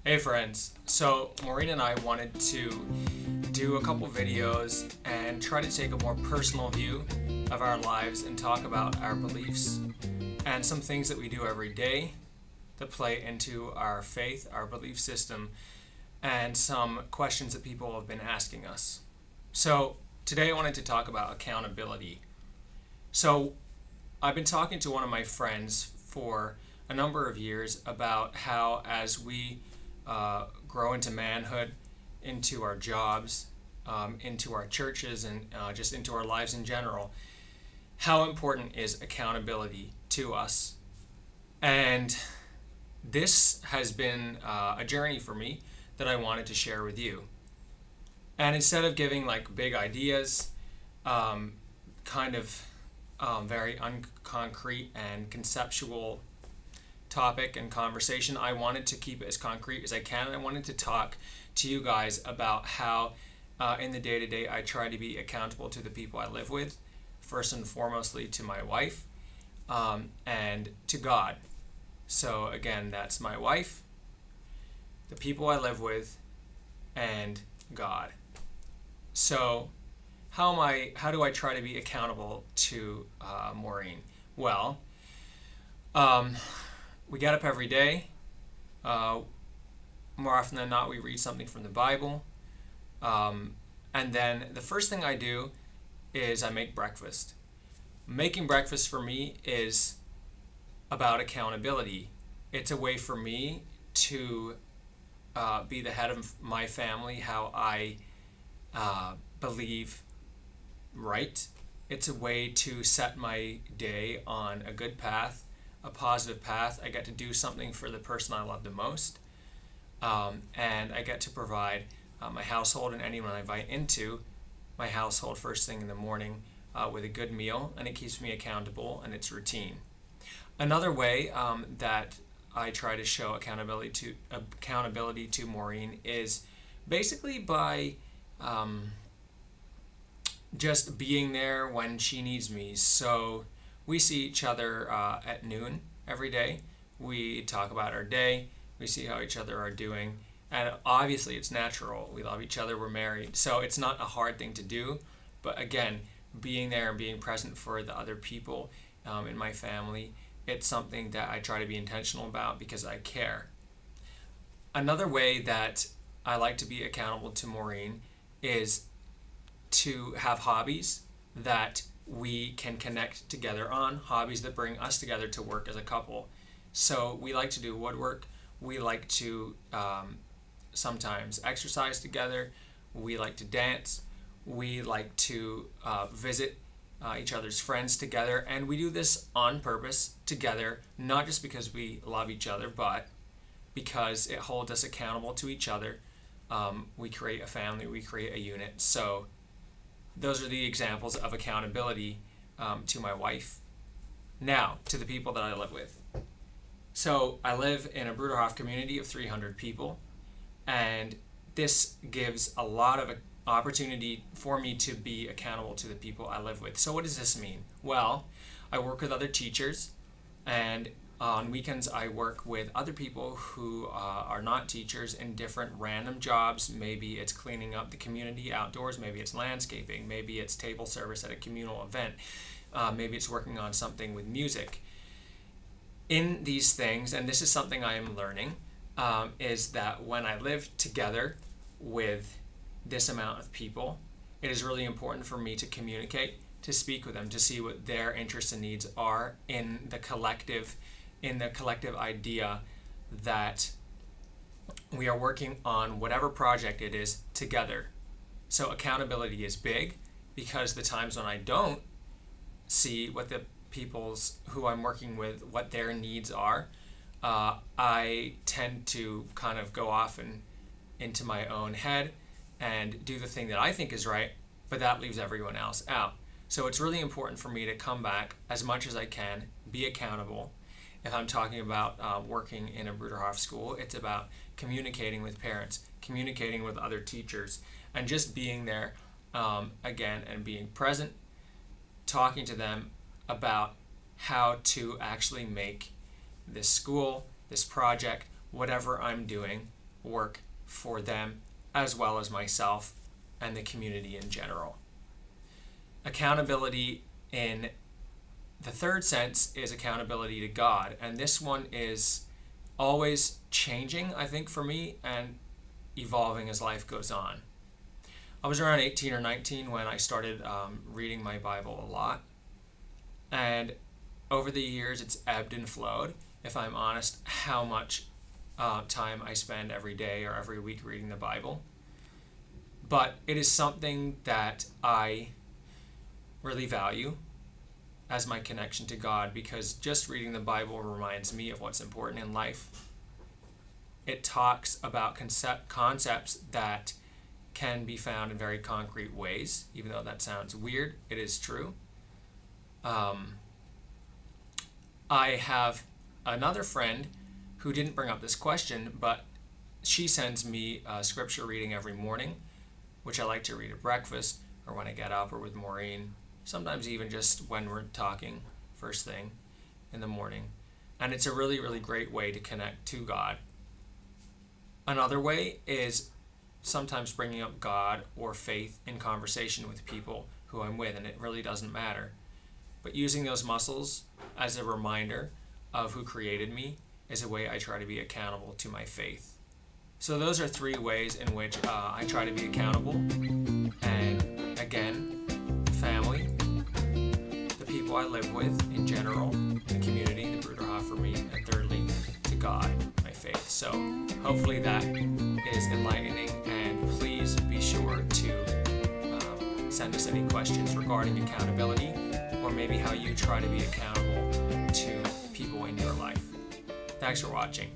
Hey friends, so Maureen and I wanted to do a couple videos and try to take a more personal view of our lives and talk about our beliefs and some things that we do every day that play into our faith, our belief system, and some questions that people have been asking us. So today I wanted to talk about accountability. So I've been talking to one of my friends for a number of years about how as we grow into manhood, into our jobs, into our churches, and just into our lives in general, how important is accountability to us? And this has been a journey for me that I wanted to share with you. And instead of giving like big ideas, kind of very unconcrete and conceptual topic and conversation, I wanted to keep it as concrete as I can. I wanted to talk to you guys about how in the day-to-day I try to be accountable to the people I live with, first and foremostly to my wife, and to God. So again, that's my wife, the people I live with, and God. So how do I try to be accountable to Maureen? Well, we get up every day. More often than not, we read something from the Bible. And then the first thing I do is I make breakfast. Making breakfast for me is about accountability. It's a way for me to be the head of my family, how I believe right. It's a way to set my day on a good path, a positive path. I get to do something for the person I love the most, and I get to provide my household and anyone I invite into my household first thing in the morning with a good meal, and it keeps me accountable and it's routine. Another way that I try to show accountability to Maureen is basically by just being there when she needs me. So we see each other at noon every day. We talk about our day. We see how each other are doing. And obviously, it's natural. We love each other. We're married. So it's not a hard thing to do. But again, being there and being present for the other people in my family, it's something that I try to be intentional about because I care. Another way that I like to be accountable to Maureen is to have hobbies that we can connect together on, hobbies that bring us together to work as a couple. So we like to do woodwork. We like to sometimes exercise together. We like to dance. We like to visit each other's friends together. And we do this on purpose together, not just because we love each other, but because it holds us accountable to each other. We create a family. We create a unit. So those are the examples of accountability to my wife. Now, to the people that I live with. So I live in a Bruderhof community of 300 people, and this gives a lot of opportunity for me to be accountable to the people I live with. So what does this mean? Well, I work with other teachers, and on weekends I work with other people who are not teachers in different random jobs. Maybe it's cleaning up the community outdoors, maybe it's landscaping, maybe it's table service at a communal event, maybe it's working on something with music. In these things, and this is something I am learning, is that when I live together with this amount of people, it is really important for me to communicate, to speak with them, to see what their interests and needs are in the collective idea that we are working on whatever project it is together. So accountability is big because the times when I don't see what the people's who I'm working with, what their needs are, I tend to kind of go off and into my own head and do the thing that I think is right, but that leaves everyone else out. So it's really important for me to come back as much as I can, be accountable. If I'm talking about working in a Bruderhof school, it's about communicating with parents, communicating with other teachers, and just being there again and being present, talking to them about how to actually make this school, this project, whatever I'm doing, work for them as well as myself and the community in general. Accountability in the third sense is accountability to God, and this one is always changing, I think, for me, and evolving as life goes on. I was around 18 or 19 when I started reading my Bible a lot, and over the years it's ebbed and flowed, if I'm honest, how much time I spend every day or every week reading the Bible. But it is something that I really value as my connection to God, because just reading the Bible reminds me of what's important in life. It talks about concepts that can be found in very concrete ways, even though that sounds weird, it is true. I have another friend who didn't bring up this question, but she sends me scripture reading every morning, which I like to read at breakfast or when I get up or with Maureen, sometimes even just when we're talking first thing in the morning. And it's a really, really great way to connect to God. Another way is sometimes bringing up God or faith in conversation with people who I'm with, and it really doesn't matter. But using those muscles as a reminder of who created me is a way I try to be accountable to my faith. So those are 3 ways in which I try to be accountable. And again, family, the people I live with in general, the community, the Bruderhof me, and thirdly, to God, my faith. So hopefully that is enlightening, and please be sure to send us any questions regarding accountability, or maybe how you try to be accountable to people in your life. Thanks for watching.